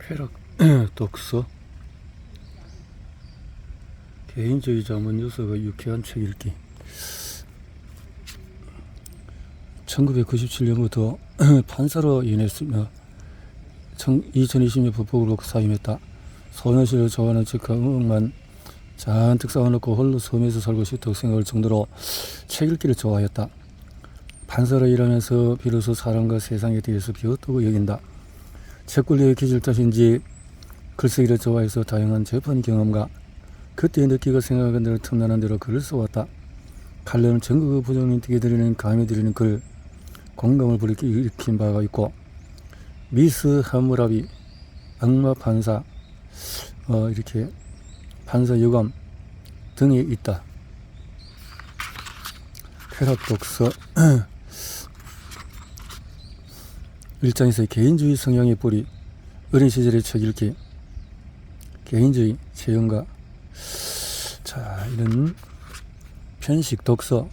쾌락 독서 개인주의 자문 요소가 유쾌한 책 읽기. 1997년부터 판사로 인했으며 2020년 불법으로 사임했다. 소녀시를 좋아하는 척과 음악만 잔뜩 쌓아놓고 홀로 섬에서 살고 싶다고 생각할 정도로 책 읽기를 좋아했다. 판사로 일하면서 비로소 사람과 세상에 대해서 비웃고 여긴다. 책권리에 기질 탓인지 글쓰기를 좋아해서 다양한 재판 경험과 그때 느끼고 생각한 대로 틈나는 대로 글을 써왔다. 칼럼은 전국의 부정인에게 드리는 감히 드리는 글, 공감을 불러일으킨 바가 있고 미스 하무라비, 악마 판사, 이렇게 판사 여감 등이 있다. 쾌락 독서 일장에서의 개인주의 성향의 뿌리, 어린 시절의 책 읽기, 개인주의, 재연가. 자, 이런 편식 독서,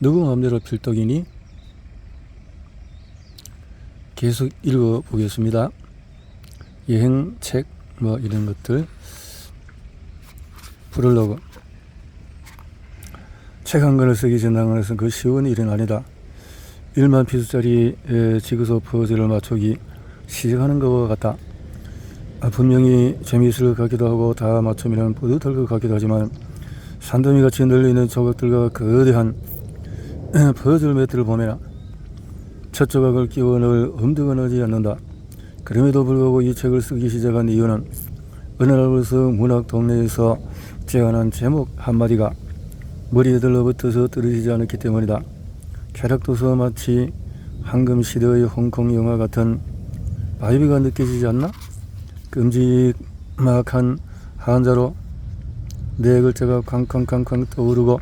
누구 마음대로 필독이니? 계속 읽어보겠습니다. 여행, 책, 이런 것들. 프롤로그. 책 한 권을 쓰기 전한 것은 그 쉬운 일은 아니다. 1만 피수짜리 지그소 퍼즐을 맞추기 시작하는 것과 같다. 분명히 재미있을 것 같기도 하고 다 맞추면 뿌듯할 것 같기도 하지만 산더미같이 널려있는 조각들과 거대한 퍼즐 매트를 보면 첫 조각을 끼워 넣을 엄두가 나지 않는다. 그럼에도 불구하고 이 책을 쓰기 시작한 이유는 어느 날부터 문학 동네에서 제안한 제목 한마디가 머리에 들러붙어서 떨어지지 않았기 때문이다. 쾌락도서 마치 황금시대의 홍콩 영화 같은 바이브가 느껴지지 않나? 끔찍막한 한자로 네 글자가 쾅쾅쾅쾅 떠오르고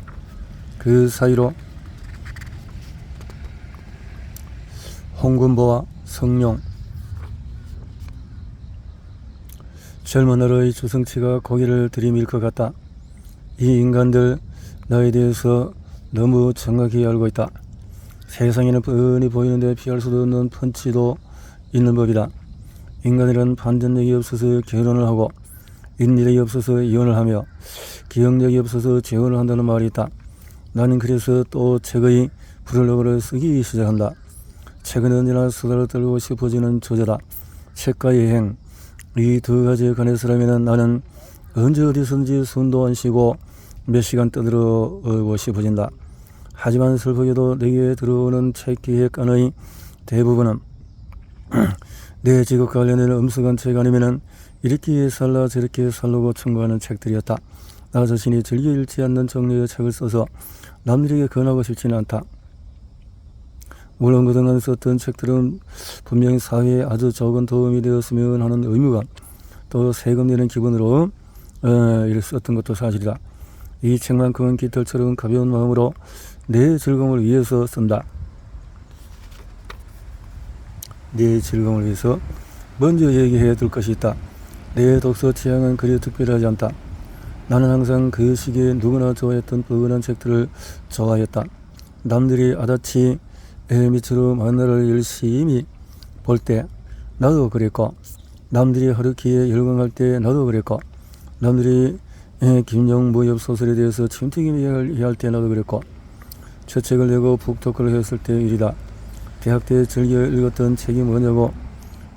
그 사이로 홍군보와 성룡, 젊은 나라의 조성치가 고개를 들이밀 것 같다. 이 인간들 나에 대해서 너무 정확히 알고 있다. 세상에는 뻔히 보이는데 피할 수도 없는 펀치도 있는 법이다. 인간이란 반전력이 없어서 결혼을 하고 인내력이 없어서 이혼을 하며 기억력이 없어서 재혼을 한다는 말이 있다. 나는 그래서 또 책의 프롤로그를 쓰기 시작한다. 책은 언제나 수다를 떨고 싶어지는 저자다. 책과 여행, 이 두 가지에 관해서라면 나는 언제 어디선지 숨도 안 쉬고 몇 시간 떠들어오고 싶어진다. 하지만 슬프게도 내게 들어오는 책 기획안의 대부분은 내 직업과 관련된 엄숙한 책 아니면은 이렇게 살라 저렇게 살라고 청구하는 책들이었다. 나 자신이 즐겨 읽지 않는 종류의 책을 써서 남들에게 권하고 싶지는 않다. 물론 그동안 썼던 책들은 분명히 사회에 아주 적은 도움이 되었으면 하는 의무감, 또 세금 내는 기분으로 이를 썼던 것도 사실이다. 이 책만큼은 깃털처럼 가벼운 마음으로 내 즐거움을 위해서 쓴다. 내 즐거움을 위해서 먼저 얘기해야 될 것이 있다. 내 독서 취향은 그리 특별하지 않다. 나는 항상 그 시기에 누구나 좋아했던 뻔한 책들을 좋아했다. 남들이 아다치 밑으로 만화를 열심히 볼 때 나도 그랬고, 남들이 하루키에 열광할 때 나도 그랬고, 남들이 김영무협 소설에 대해서 침튀김 이야기할 때 나도 그랬고, 첫 책을 내고 북토크를 했을 때 일이다. 대학 때 즐겨 읽었던 책이 뭐냐고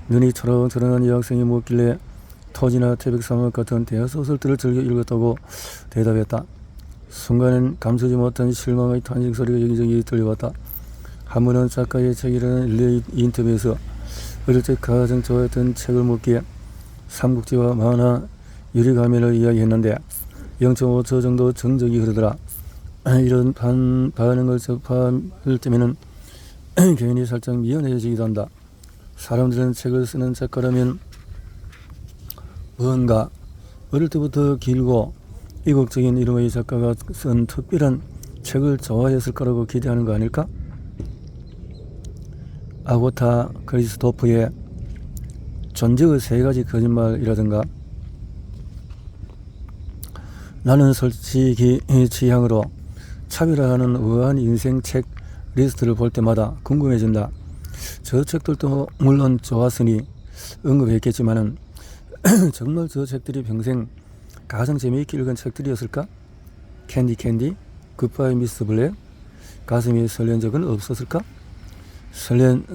눈이 초롱초롱한 여학생이 묻길래 토지나 태백사막 같은 대학 소설들을 즐겨 읽었다고 대답했다. 순간엔 감추지 못한 실망의 탄식 소리가 여기저기 들려왔다. 한 번은 작가의 책이라는 일레 인터뷰에서 어릴 때 가장 좋아했던 책을 묻기에 삼국지와 만화, 유리가면을 이야기했는데 0.5초 정도 정적이 흐르더라. 이런 반응을 접할 때면은 괜히 살짝 미안해지기도 한다. 사람들은 책을 쓰는 작가라면 뭔가 어릴 때부터 길고 이국적인 이름의 작가가 쓴 특별한 책을 좋아했을 거라고 기대하는 거 아닐까? 아고타 크리스토프의 존재의 세 가지 거짓말이라든가, 나는 솔직히 취향으로 차별화하는 우아한 인생 책 리스트를 볼 때마다 궁금해진다. 저 책들도 물론 좋았으니 언급했겠지만은 정말 저 책들이 평생 가장 재미있게 읽은 책들이었을까? 캔디, 굿바이 미스 블랙, 가슴이 설렌 적은 없었을까? 설렌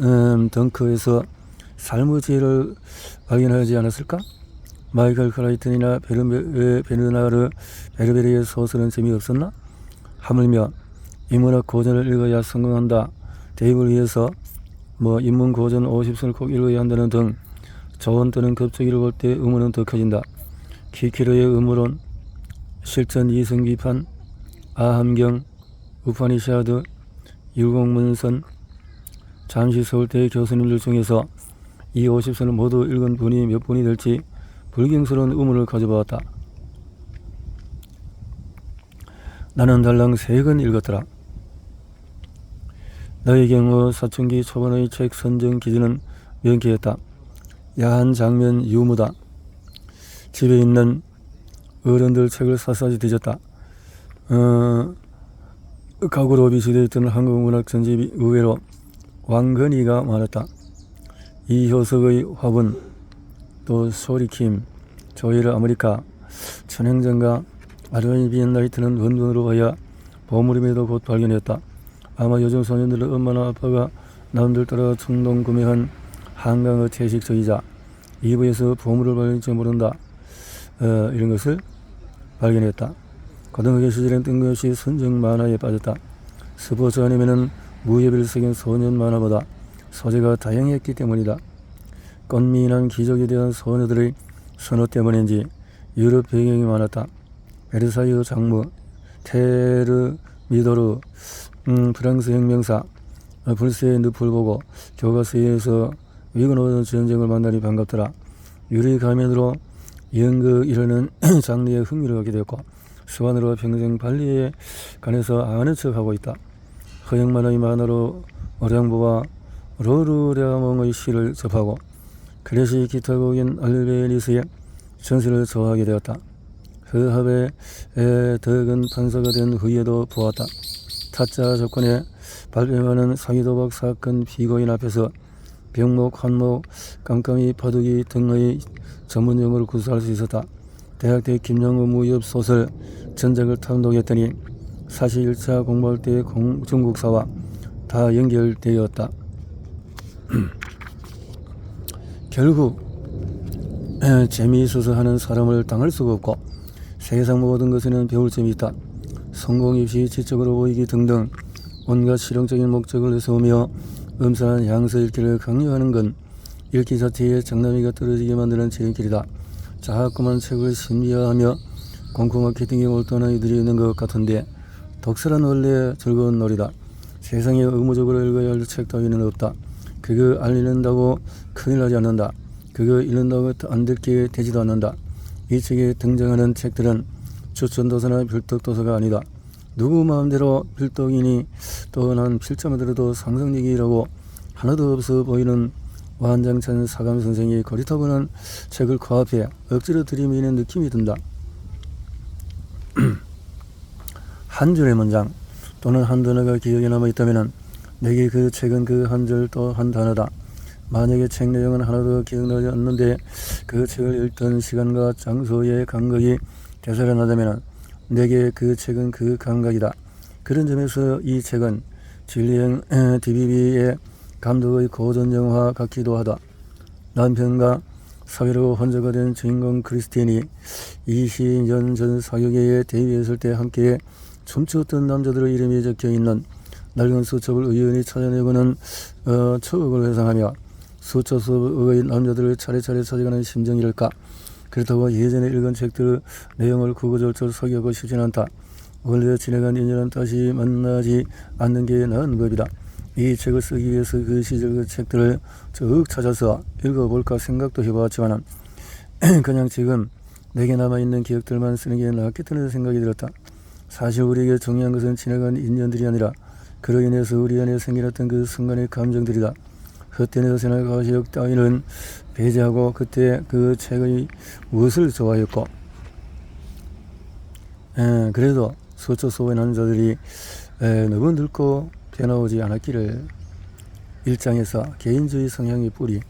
덩크에서 삶의 지혜를 발견하지 않았을까? 마이클 크라이튼이나 베르나르 베르베리의 소설은 재미없었나? 하물며 인문학 고전을 읽어야 성공한다, 대입을 위해서 인문 고전 50선을 꼭 읽어야 한다는 등 좋은 또는 급조기를 볼 때 의문은 더 커진다. 키키로의 음모론, 실전 이성비판, 아함경, 우파니샤드, 율곡문선, 잠시 서울대 교수님들 중에서 이 50선을 모두 읽은 분이 몇 분이 될지 불경스러운 의문을 가져보았다. 나는 달랑 3권 읽었더라. 나의 경우 사춘기 초반의 책 선정 기준은 명쾌했다. 야한 장면 유무다. 집에 있는 어른들 책을 샅샅이 뒤졌다. 가구로 비치되어 있던 한국 문학 전집이 의외로 왕건이가 많았다. 이효석의 화분, 또 소리킴, 조엘 아메리카, 천행전가, 아르바니비엔 나이트는 원본으로 봐야 보물임에도 곧 발견했다. 아마 요즘 소년들은 엄마나 아빠가 남들 따라 충동 구매한 한강의 채식주의자, 2부에서 보물을 발견할지 모른다, 이런 것을 발견했다. 고등학교 시절엔 뜬금없이 순정 만화에 빠졌다. 스포츠 아니면은 무협을 새긴 소년 만화보다 소재가 다양했기 때문이다. 꽃미인한 기적에 대한 소녀들의 선호 때문인지 유럽 배경이 많았다. 베르사유 장무, 테르 미도르, 프랑스 혁명사, 불새의 늪을 보고 교과서에서 위그노드 전쟁을 만나니 반갑더라. 유리 가면으로 연극이라는 장르에 흥미를 갖게 되었고 스완으로 평생 발리에 관해서 아는 척하고 있다. 허영만의 만화로 어량보와 로르랴몽의 시를 접하고 클래식 기타곡인 알베리스의 전시를 좋아하게 되었다. 그 합에 덕은 판사가 된 후에도 보았다. 타짜 조건에 발병하는 사기도박 사건 피고인 앞에서 병목, 환목, 깜깜이, 바둑이 등의 전문용어를 구사할 수 있었다. 대학 때 김영우 무협 소설 전작을 탐독했더니 사실 1차 공부할 때의 중국사와 다 연결되었다. 결국 재미있어서 하는 사람을 당할 수가 없고 세상 모든 것에는 배울 점이 있다. 성공 입시, 지적으로 보이기 등등 온갖 실용적인 목적을 세우며 음산한 양서 읽기를 강요하는 건 읽기 자체에 장남이가 떨어지게 만드는 지름길이다. 자꾸만 책을 심리화하며 공부 마케팅에 몰두하는 이들이 있는 것 같은데 독서란 원래 즐거운 놀이다. 세상에 의무적으로 읽어야 할 책 따위는 없다. 그거 안 읽는다고 큰일 나지 않는다. 그거 읽는다고 안 듣게 되지도 않는다. 이 책에 등장하는 책들은 추천도서나 필독도서가 아니다. 누구 마음대로 필독이니 또 난 필자만 들어도 상상력이라고 하나도 없어 보이는 완장찬 사감 선생이 고리타분한 책을 코앞에 억지로 들이미는 느낌이 든다. 한 줄의 문장 또는 한 단어가 기억에 남아있다면 내게 그 책은 그 한 줄 또 한 단어다. 만약에 책 내용은 하나도 기억나지 않는데 그 책을 읽던 시간과 장소의 감각이 되살아나다면 내게 그 책은 그 감각이다. 그런 점에서 이 책은 진리형 DBB의 감독의 고전영화 같기도 하다. 남편과 사회로 혼자가 된 주인공 크리스틴이 20년 전 사교계에 데뷔했을 때 함께 춤추었던 남자들의 이름이 적혀있는 낡은 수첩을 의연히 찾아내고는 추억을 회상하며 수첩 속의 남자들을 차례차례 찾아가는 심정이랄까. 그렇다고 예전에 읽은 책들의 내용을 구구절절 소개하고 싶진 않다. 원래 지나간 인연은 다시 만나지 않는 게 나은 법이다. 이 책을 쓰기 위해서 그 시절 그 책들을 쭉 찾아서 읽어볼까 생각도 해보았지만 그냥 지금 내게 남아있는 기억들만 쓰는 게 낫겠다는 생각이 들었다. 사실 우리에게 중요한 것은 지나간 인연들이 아니라 그로 인해서 우리 안에 생겨났던 그 순간의 감정들이다. 헛된 것이나 가시력 따위는 배제하고 그때 그 책의 무엇을 좋아했고 그래도 수초 소의 남자들이 너무 늙고 변화오지 않았기를. 일장에서 개인주의 성향의 뿌리.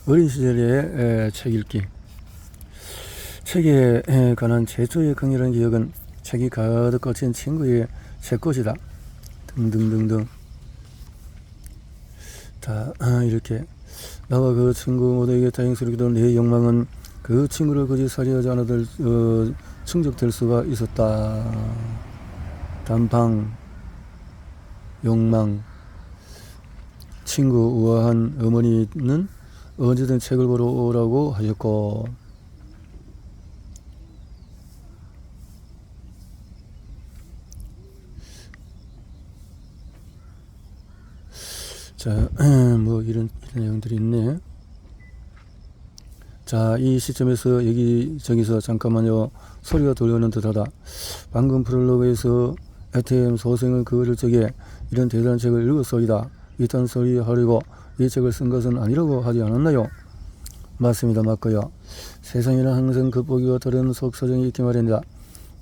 어린 시절의 책 읽기. 책에 관한 최초의 강렬한 기억은 책이 가득 꽂힌 친구의 책꽂이다. 등등등등. 자, 이렇게 나와 그 친구 모두에게 다행스럽게도 내 욕망은 그 친구를 거짓 살해하지 않아도 충족될 수가 있었다. 단방, 욕망. 친구 우아한 어머니는 언제든 책을 보러 오라고 하셨고, 자, 뭐 이런 내용들이 있네. 자, 이 시점에서 여기저기서 잠깐만요. 소리가 들려오는 듯하다. 방금 프롤로그에서 에템 소생은 그 어릴 적에 이런 대단한 책을 읽었소이다. 이딴 소리 하려고 이 책을 쓴 것은 아니라고 하지 않았나요? 맞습니다. 맞고요. 세상에는 항상 겉보기와 다른 속사정이 있기 마련이다.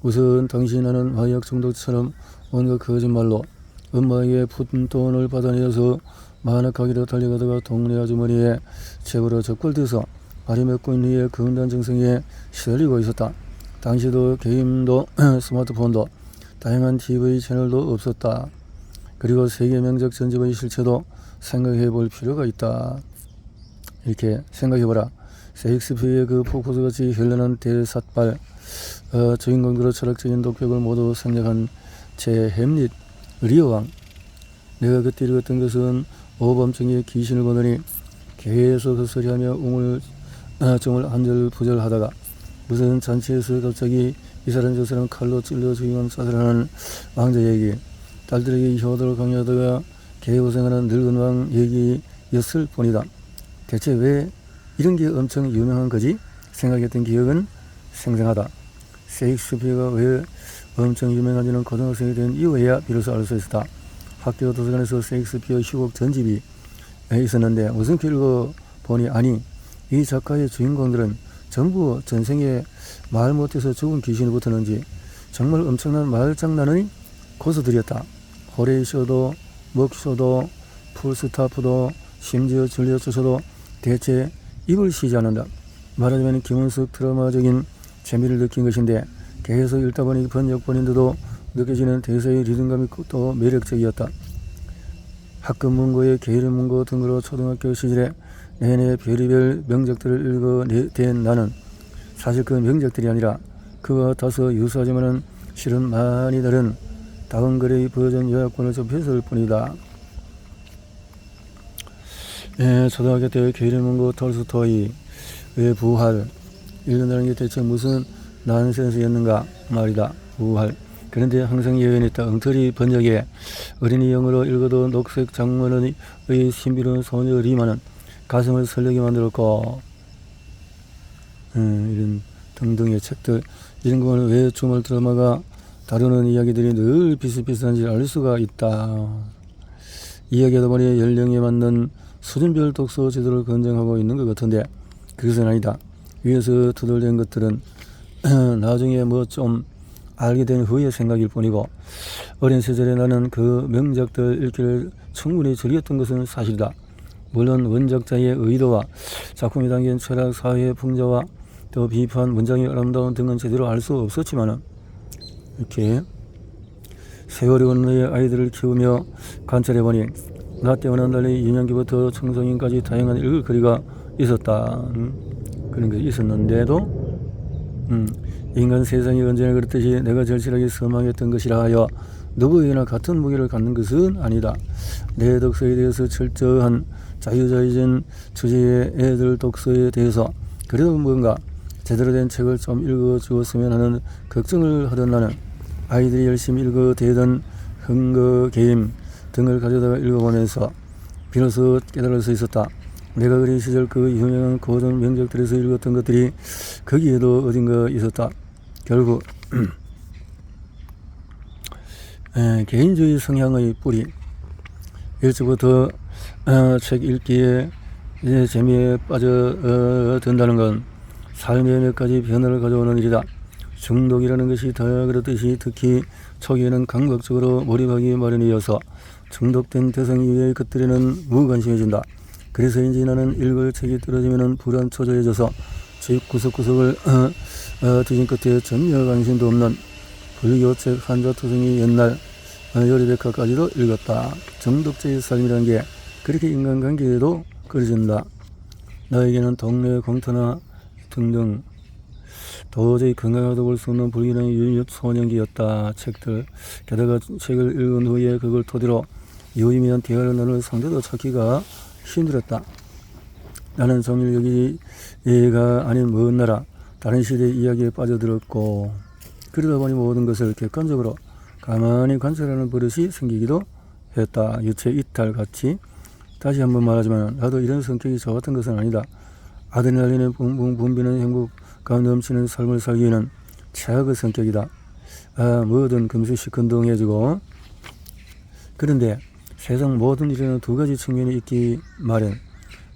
우선 당신은 마약 중독처럼 온갖 거짓말로 엄마에게 푼돈을 받아내어서 만악하기로 달려가다가 동네 아주머니의 책으로 적발돼서 발이 맺고 있는 이의 금단 증상에 시달리고 있었다. 당시도 게임도 스마트폰도 다양한 TV 채널도 없었다. 그리고 세계 명작 전집의 실체도 생각해 볼 필요가 있다. 이렇게 생각해보라. 셰익스피어의 그 폭포수같이 현란한 대삿발, 주인공들의 철학적인 독백을 모두 생략한 제 햄릿, 리어왕. 내가 그때 읽었던 것은 오밤중에 귀신을 보더니 계속 헛소리하며 우물정을 안절부절하다가 무슨 잔치에서 갑자기 이 사람 저 사람 칼로 찔러 죽이면 사살하는 왕자 얘기, 딸들에게 효도를 강요하다가 개고생하는 늙은 왕 얘기였을 뿐이다. 대체 왜 이런 게 엄청 유명한 거지? 생각했던 기억은 생생하다. 셰익스피어가 왜 엄청 유명한지는 고등학생이 된 이후에야 비로소 알 수 있었다. 학교 도서관에서 셰익스피어 희곡 전집이 있었는데 우선 읽어보니 아니 이 작가의 주인공들은 전부 전생에 말 못해서 죽은 귀신이 붙었는지 정말 엄청난 말장난의 고수들이었다. 호레이쇼도 먹쇼도 풀스타프도 심지어 줄리어스도 대체 입을 쉬지 않는다. 말하자면 김은숙 드라마적인 재미를 느낀 것인데 계속 읽다 보니 번역본인데도 느껴지는 대사의 리듬감이 또 매력적이었다. 학급 문고에 계율 문고 등으로 초등학교 시절에 내내 별의별 명작들을 읽어댄 나는 사실 그 명작들이 아니라 그와 다소 유사하지만은 실은 많이 다른 다운그레이 버전 요약본을 접했을 뿐이다. 초등학교 때 계율 문고 톨스토이의 부활 읽는다는 게 대체 무슨 난센스였는가 말이다. 부활. 그런데 항상 예언했다. 엉터리 번역에 어린이 영어로 읽어도 녹색 장문의 신비로운 소녀 리마는 가슴을 설레게 만들었고, 이런 등등의 책들. 이런 거는 왜 주말 드라마가 다루는 이야기들이 늘 비슷비슷한지 알 수가 있다. 이야기하다 보니 연령에 맞는 수준별 독서 제도를 권장하고 있는 것 같은데 그것은 아니다. 위에서 투덜댄 것들은 나중에 뭐 좀 알게 된 후의 생각일 뿐이고 어린 시절에 나는 그 명작들 읽기를 충분히 즐겼던 것은 사실이다. 물론 원작자의 의도와 작품이 담긴 철학, 사회, 풍자와 또 비판, 문장의 아름다운 등은 제대로 알 수 없었지만 이렇게 세월이 건너의 아이들을 키우며 관찰해보니 나 때와는 달리 유년기부터 청소년까지 다양한 읽을 거리가 있었다. 그런 게 있었는데도 인간 세상이 언제나 그렇듯이 내가 절실하게 소망했던 것이라 하여 누구에게나 같은 무게를 갖는 것은 아니다. 내 독서에 대해서 철저한 자유자의적인 주제의 애들 독서에 대해서 그래도 뭔가 제대로 된 책을 좀 읽어주었으면 하는 걱정을 하던 나는 아이들이 열심히 읽어대던 흥거 게임 등을 가져다가 읽어보면서 비로소 깨달을 수 있었다. 내가 어린 시절 그 유명한 고전 명작들에서 읽었던 것들이 거기에도 어딘가 있었다. 결국 개인주의 성향의 뿌리. 일찍부터 책 읽기에 재미에 빠져든다는 건 삶의 몇 가지 변화를 가져오는 일이다. 중독이라는 것이 다 그렇듯이 특히 초기에는 감각적으로 몰입하기 마련이어서 중독된 대상 이외의 것들에는 무관심해진다. 그래서인지 나는 읽을 책이 떨어지면은 불안초조해져서 집 구석구석을 뒤진 끝에 전혀 관심도 없는 불교책 한자투성이 옛날 요리백화까지도 읽었다. 정독자의 삶이라는 게 그렇게 인간관계에도 그려진다. 나에게는 동네 공터나 등등 도저히 건강하다고 볼 수 없는 불길한 유입 소년기였다. 책들. 게다가 책을 읽은 후에 그걸 토대로 유의미한 대화를 나눌 상대도 찾기가 힘들었다. 나는 종일 여기가 아닌 먼 나라 다른 시대의 이야기에 빠져들었고 그러다 보니 모든 것을 객관적으로 가만히 관찰하는 버릇이 생기기도 했다. 유체 이탈같이. 다시 한번 말하지만 나도 이런 성격이 저 같은 것은 아니다. 아드레날린의 붕붕 붐비는 행복감 넘치는 삶을 살기에는 최악의 성격이다. 뭐든 금세 시큰둥해지고. 그런데 세상 모든 일에는 두 가지 측면이 있기 마련.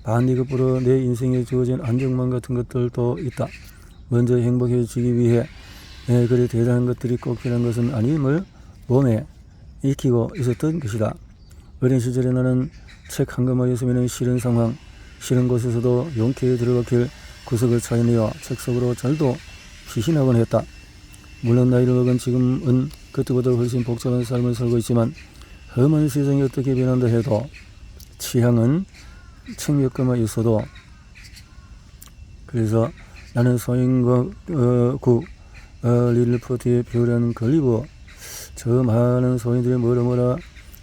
반대급부로 내 인생에 주어진 안정망 같은 것들도 있다. 먼저 행복해지기 위해 그리 대단한 것들이 꼭 필요한 것은 아님을 몸에 익히고 있었던 것이다. 어린 시절에 나는 책 한 권만이었으면 싫은 상황, 싫은 곳에서도 용케 들어가길 구석을 찾아내어 책 속으로 잘도 피신하곤 했다. 물론 나이를 먹은 지금은 그때보다 훨씬 복잡한 삶을 살고 있지만 험한 세상이 어떻게 변한다 해도 취향은 책 몇 권만 있어도. 그래서 나는 소인국 릴포트의 표현 걸리고 저 많은 소인들의 뭐라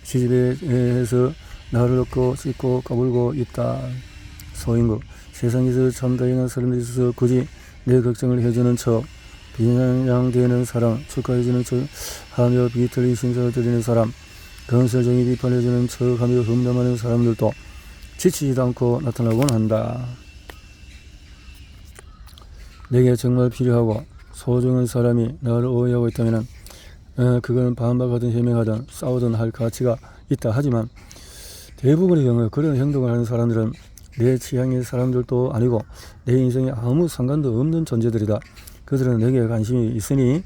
시집에서 나를 얻고 씻고 까불고 있다. 소인국. 세상에서 참 다양한 사람들이 있어서 굳이 내 걱정을 해주는 척, 비난되는 사람, 축하해주는 척 하며 비틀린 신사를 드리는 사람, 건설적인 비판해주는 척 하며 험담하는 사람들도 지치지도 않고 나타나곤 한다. 내게 정말 필요하고 소중한 사람이 나를 오해하고 있다면 그건 반박하든 해명하든 싸우든 할 가치가 있다. 하지만 대부분의 경우 그런 행동을 하는 사람들은 내 취향의 사람들도 아니고 내 인생에 아무 상관도 없는 존재들이다. 그들은 내게 관심이 있으니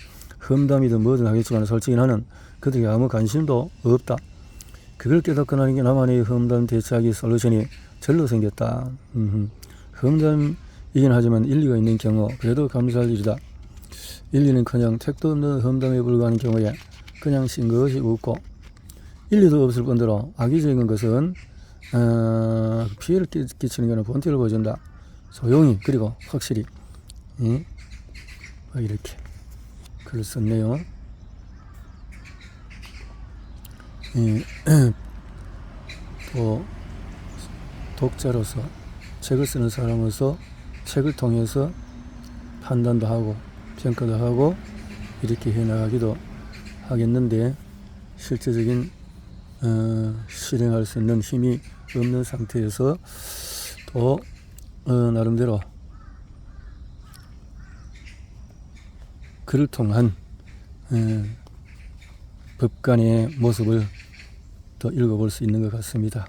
험담이든 뭐든 하겠지만 솔직히 나는 그들에게 아무 관심도 없다. 그걸 깨닫고 나는 게 나만의 험담 대처하기 솔루션이 절로 생겼다. 험담이긴 하지만 일리가 있는 경우 그래도 감사할 일이다. 일리는커녕 택도 없는 험담에 불과한 경우에 그냥 싱긋이 웃고, 일리도 없을 뿐더러 악의적인 것은 피해를 끼치는 것은 본태를 보여준다. 조용히 그리고 확실히. 이렇게 글을 썼네요. 또 독자로서, 책을 쓰는 사람으로서 책을 통해서 판단도 하고 평가도 하고 이렇게 해나가기도 하겠는데 실제적인 실행할 수 있는 힘이 없는 상태에서 또 나름대로 그를 통한 법관의 모습을 더 읽어볼 수 있는 것 같습니다.